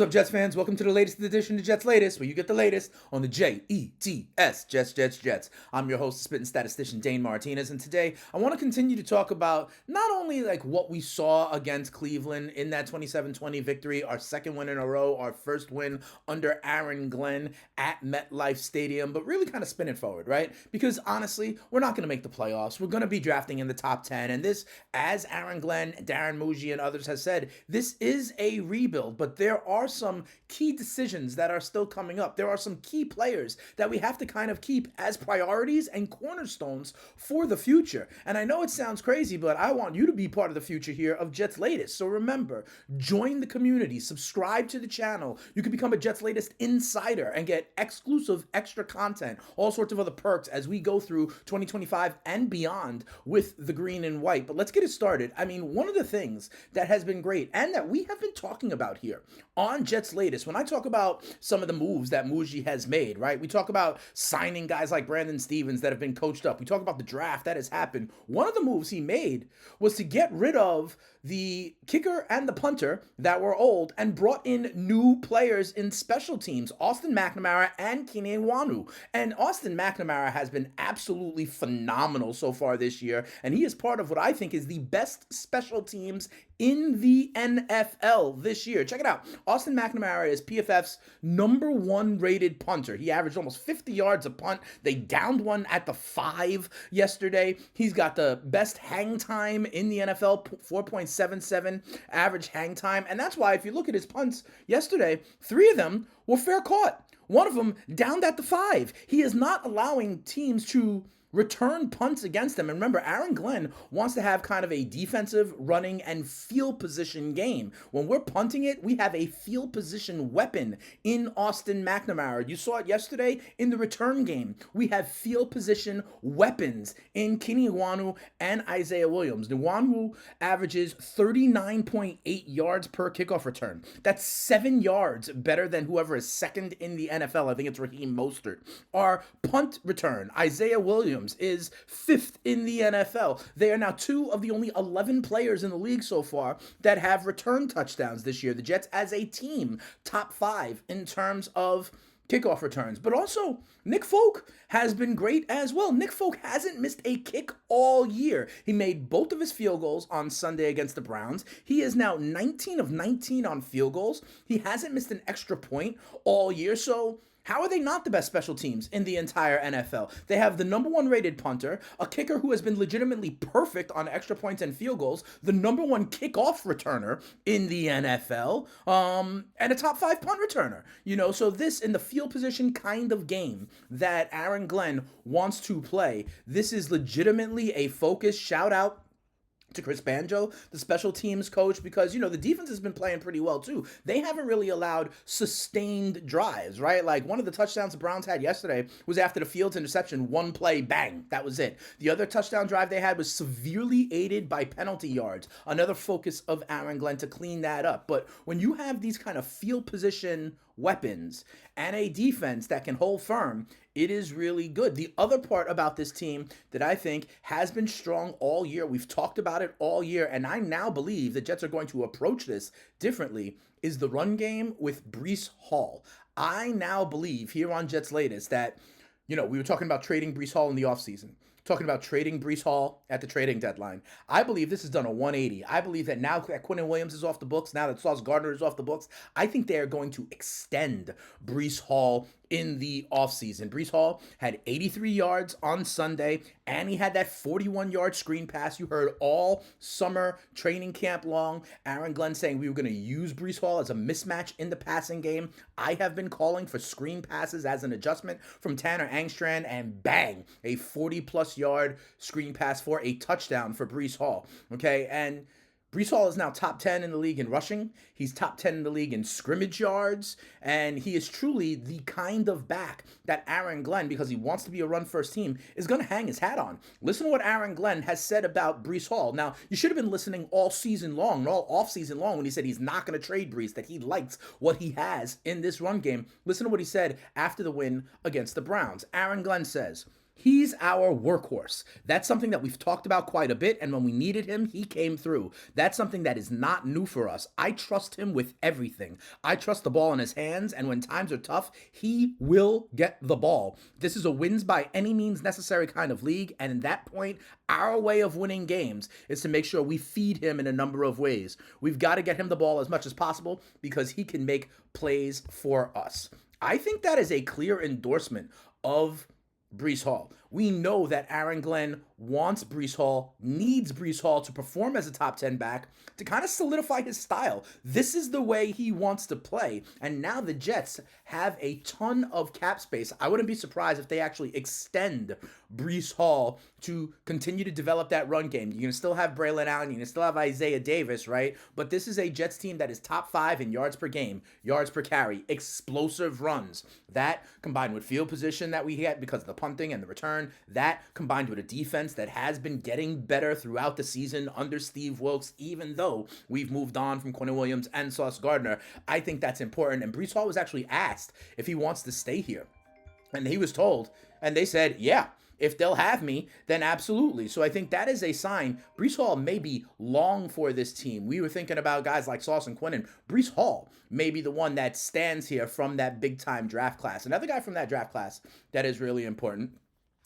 What's up, Jets fans? Welcome to the latest edition of Jets Latest, where you get the latest on the Jets, Jets. I'm your host, the spitting statistician, Dane Martinez, and today I want to continue to talk about not only like what we saw against Cleveland in that 27-20 victory, our second win in a row, our first win under Aaron Glenn at MetLife Stadium, but really kind of spin it forward, right? Because honestly, we're not going to make the playoffs. We're going to be drafting in the top 10, and this, as Aaron Glenn, Darren Muji, and others have said, this is a rebuild, but there are some key decisions that are still coming up. There are some key players that we have to kind of keep as priorities and cornerstones for the future. And I know it sounds crazy, but I want you to be part of the future here of Jets Latest. So remember, join the community, subscribe to the channel. You can become a Jets Latest insider and get exclusive extra content, all sorts of other perks as we go through 2025 and beyond with the green and white. But let's get it started. I mean, one of the things that has been great and that we have been talking about here on Jets Latest, when I talk about some of the moves that Muji has made, right? We talk about signing guys like Brandon Stevens that have been coached up. We talk about the draft that has happened. One of the moves he made was to get rid of the kicker and the punter that were old and brought in new players in special teams, Austin McNamara and Kene Nwanu. And Austin McNamara has been absolutely phenomenal so far this year, and he is part of what I think is the best special teams in the NFL this year. Check it out. Austin McNamara is PFF's #1 rated punter. He averaged almost 50 yards a punt. They downed one at the 5 yesterday. He's got the best hang time in the NFL, 4.77 average hang time. And that's why if you look at his punts yesterday, 3 of them were fair caught. One of them downed at the 5. He is not allowing teams to return punts against them. And remember, Aaron Glenn wants to have kind of a defensive, running, and field position game. When we're punting it, we have a field position weapon in Austin McNamara. You saw it yesterday in the return game. We have field position weapons in Kene Nwanu and Isaiah Williams. Nwanu averages 39.8 yards per kickoff return. That's 7 yards better than whoever is second in the NFL. I think it's Raheem Mostert. Our punt return, Isaiah Williams, is 5th in the NFL. They are now 2 of the only 11 players in the league so far that have return touchdowns this year. The Jets as a team, top 5 in terms of kickoff returns. But also, Nick Folk has been great as well. Nick Folk hasn't missed a kick all year. He made both of his field goals on Sunday against the Browns. He is now 19 of 19 on field goals. He hasn't missed an extra point all year. So how are they not the best special teams in the entire NFL? They have the #1 rated punter, a kicker who has been legitimately perfect on extra points and field goals, the #1 kickoff returner in the NFL, and a top 5 punt returner. So this in the field position kind of game that Aaron Glenn wants to play, this is legitimately a focus. Shout out to Chris Banjo, the special teams coach, because, the defense has been playing pretty well, too. They haven't really allowed sustained drives, right? Like, one of the touchdowns the Browns had yesterday was after the Fields interception, 1 play, bang, that was it. The other touchdown drive they had was severely aided by penalty yards, another focus of Aaron Glenn to clean that up. But when you have these kind of field position weapons and a defense that can hold firm, it is really good. The other part about this team that I think has been strong all year, we've talked about it all year, and I now believe the Jets are going to approach this differently, is the run game with Breece Hall. I now believe here on Jets Latest that, we were talking about trading Breece Hall in the offseason. Talking about trading Breece Hall at the trading deadline. I believe this has done a 180. I believe that now that Quinnen Williams is off the books, now that Sauce Gardner is off the books, I think they are going to extend Breece Hall in the offseason. Breece Hall had 83 yards on Sunday, and he had that 41-yard screen pass you heard all summer training camp long. Aaron Glenn saying we were going to use Breece Hall as a mismatch in the passing game. I have been calling for screen passes as an adjustment from Tanner Angstrand, and bang, a 40-plus yard screen pass for a touchdown for Breece Hall. Okay, and Breece Hall is now top 10 in the league in rushing. He's top 10 in the league in scrimmage yards. And he is truly the kind of back that Aaron Glenn, because he wants to be a run-first team, is going to hang his hat on. Listen to what Aaron Glenn has said about Breece Hall. Now, you should have been listening all season long, all off-season long, when he said he's not going to trade Breece, that he likes what he has in this run game. Listen to what he said after the win against the Browns. Aaron Glenn says, He's our workhorse. That's something that we've talked about quite a bit, and when we needed him, he came through. That's something that is not new for us. I trust him with everything. I trust the ball in his hands, and when times are tough, he will get the ball. This is a wins by any means necessary kind of league, and at that point, our way of winning games is to make sure we feed him in a number of ways. We've got to get him the ball as much as possible because he can make plays for us. I think that is a clear endorsement of Breece Hall. We know that Aaron Glenn wants Breece Hall, needs Breece Hall to perform as a top 10 back to kind of solidify his style. This is the way he wants to play. And now the Jets have a ton of cap space. I wouldn't be surprised if they actually extend Breece Hall to continue to develop that run game. You're going to still have Braylon Allen. You're going to still have Isaiah Davis, right? But this is a Jets team that is top 5 in yards per game, yards per carry, explosive runs. That combined with field position that we get because of the punting and the return, that combined with a defense that has been getting better throughout the season under Steve Wilks, even though we've moved on from Quentin Williams and Sauce Gardner. I think that's important. And Breece Hall was actually asked if he wants to stay here. And he was told, and they said, yeah, if they'll have me, then absolutely. So I think that is a sign. Breece Hall may be long for this team. We were thinking about guys like Sauce and Quentin. Breece Hall may be the one that stands here from that big-time draft class. Another guy from that draft class that is really important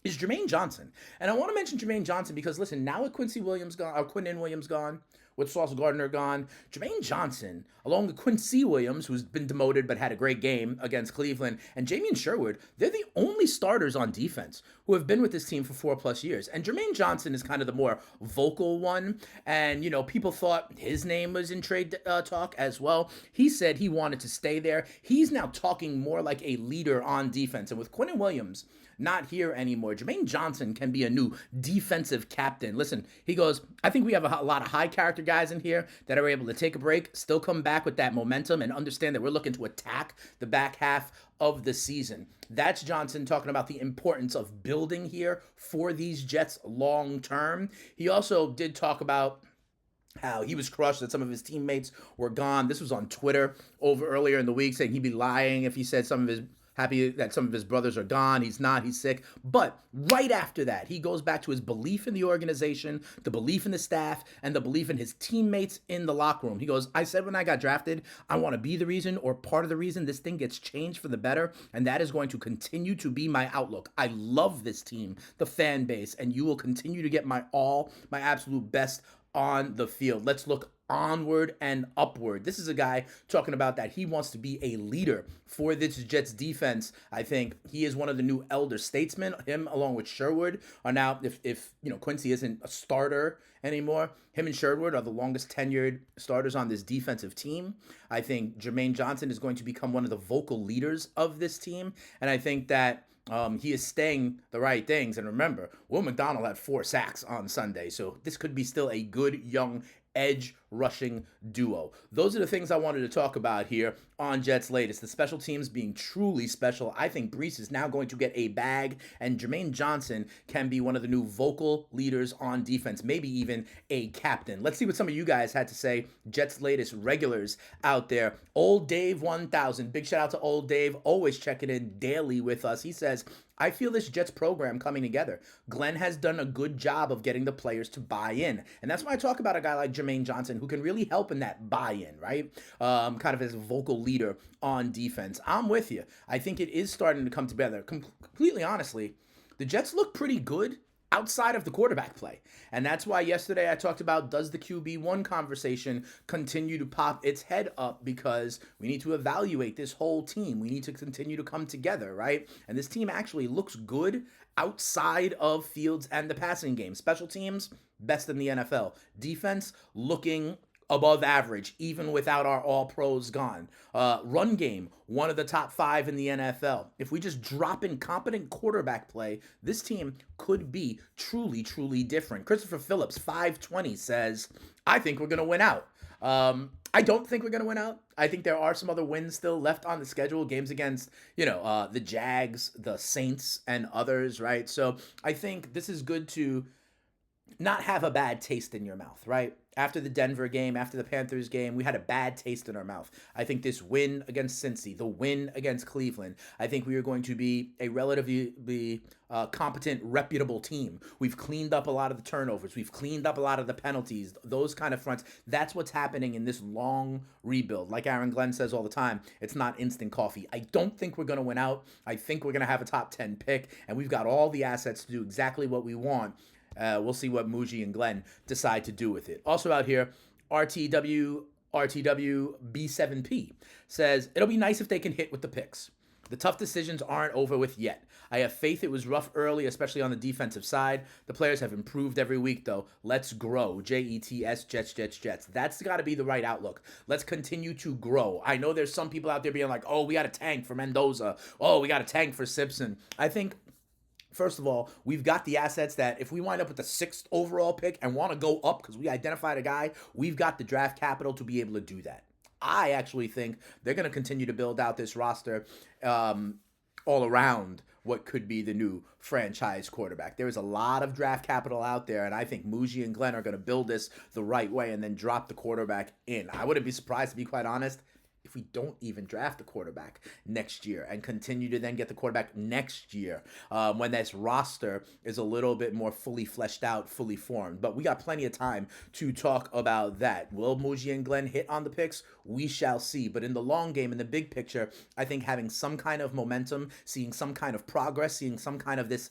is Jermaine Johnson. And I want to mention Jermaine Johnson because, listen, now with Quincy Williams gone, or Quinton Williams gone, with Sauce Gardner gone, Jermaine Johnson, along with Quincy Williams, who's been demoted but had a great game against Cleveland, and Jamien Sherwood, they're the only starters on defense who have been with this team for 4+ years. And Jermaine Johnson is kind of the more vocal one. And, people thought his name was in trade talk as well. He said he wanted to stay there. He's now talking more like a leader on defense. And with Quinton Williams not here anymore, Jermaine Johnson can be a new defensive captain. Listen, he goes, I think we have a lot of high character guys in here that are able to take a break, still come back with that momentum, and understand that we're looking to attack the back half of the season. That's Johnson talking about the importance of building here for these Jets long term. He also did talk about how he was crushed that some of his teammates were gone. This was on Twitter over earlier in the week, saying he'd be lying if he said happy that some of his brothers are gone. He's not. He's sick. But right after that, he goes back to his belief in the organization, the belief in the staff, and the belief in his teammates in the locker room. He goes, I said when I got drafted, I want to be the reason or part of the reason this thing gets changed for the better, and that is going to continue to be my outlook. I love this team, the fan base, and you will continue to get my absolute best on the field. Let's look onward and upward. This is a guy talking about that he wants to be a leader for this Jets defense. I think he is one of the new elder statesmen. Him along with Sherwood are now, if Quincy isn't a starter anymore, him and Sherwood are the longest tenured starters on this defensive team. I think Jermaine Johnson is going to become one of the vocal leaders of this team, and I think that he is saying the right things. And remember, Will McDonald had 4 sacks on Sunday, so this could be still a good young edge rushing duo. Those are the things I wanted to talk about here on Jets Latest. The special teams being truly special. I think Breece is now going to get a bag, and Jermaine Johnson can be one of the new vocal leaders on defense, maybe even a captain. Let's see what some of you guys had to say. Jets Latest regulars out there. Old Dave 1000. Big shout out to Old Dave, always checking in daily with us. He says, I feel this Jets program coming together. Glenn has done a good job of getting the players to buy in. And that's why I talk about a guy like Jermaine Johnson who can really help in that buy-in, right? Kind of as a vocal leader on defense. I'm with you. I think it is starting to come together. Completely honestly, the Jets look pretty good outside of the quarterback play. And that's why yesterday I talked about, does the QB1 conversation continue to pop its head up, because we need to evaluate this whole team. We need to continue to come together, right? And this team actually looks good outside of Fields and the passing game. Special teams, best in the NFL. Defense, looking above average, even without our all-pros gone. Run game, one of the top 5 in the NFL. If we just drop in competent quarterback play, this team could be truly, truly different. Christopher Phillips, 520, says, I think we're going to win out. I don't think we're going to win out. I think there are some other wins still left on the schedule, games against, the Jags, the Saints, and others, right? So I think this is good to not have a bad taste in your mouth, right? after the Denver game, after the Panthers game, we had a bad taste in our mouth. I think this win against Cincy, the win against Cleveland, I think we are going to be a relatively competent, reputable team. We've cleaned up a lot of the turnovers. We've cleaned up a lot of the penalties, those kind of fronts. That's what's happening in this long rebuild. Like Aaron Glenn says all the time, it's not instant coffee. I don't think we're going to win out. I think we're going to have a top 10 pick, and we've got all the assets to do exactly what we want. We'll see what Muji and Glenn decide to do with it. Also out here, RTW B7P says, it'll be nice if they can hit with the picks. The tough decisions aren't over with yet. I have faith it was rough early, especially on the defensive side. The players have improved every week, though. Let's grow. JETS, Jets, Jets, Jets. That's got to be the right outlook. Let's continue to grow. I know there's some people out there being like, oh, we got a tank for Mendoza. Oh, we got a tank for Simpson. I think, first of all, we've got the assets that if we wind up with the 6th overall pick and want to go up because we identified a guy, we've got the draft capital to be able to do that. I actually think they're going to continue to build out this roster all around what could be the new franchise quarterback. There is a lot of draft capital out there, and I think Muji and Glenn are going to build this the right way and then drop the quarterback in. I wouldn't be surprised, to be quite honest, if we don't even draft a quarterback next year and continue to then get the quarterback next year when this roster is a little bit more fully fleshed out, fully formed. But we got plenty of time to talk about that. Will Muji and Glenn hit on the picks? We shall see. But in the long game, in the big picture, I think having some kind of momentum, seeing some kind of progress, seeing some kind of this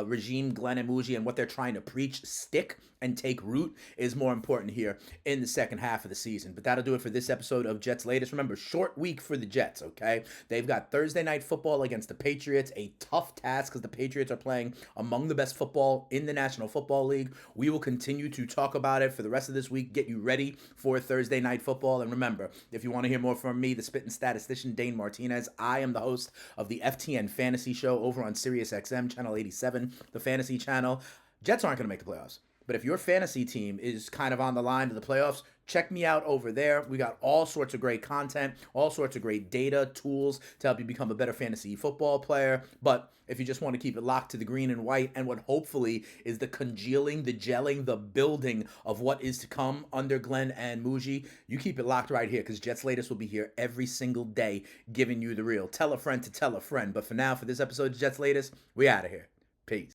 regime, Glenn and Muji, and what they're trying to preach stick and take root is more important here in the second half of the season. But that'll do it for this episode of Jets Latest. Remember, short week for the Jets, okay? They've got Thursday night football against the Patriots, a tough task because the Patriots are playing among the best football in the National Football League. We will continue to talk about it for the rest of this week, get you ready for Thursday night football. And remember, if you want to hear more from me, the spitting statistician Dane Martinez, I am the host of the FTN Fantasy Show over on SiriusXM, Channel 87, the Fantasy Channel. Jets aren't going to make the playoffs. But if your fantasy team is kind of on the line to the playoffs, check me out over there. We got all sorts of great content, all sorts of great data, tools to help you become a better fantasy football player. But if you just want to keep it locked to the green and white and what hopefully is the congealing, the gelling, the building of what is to come under Glenn and Muji, you keep it locked right here because Jets Latest will be here every single day giving you the real. Tell a friend to tell a friend. But for now, for this episode of Jets Latest, we out of here.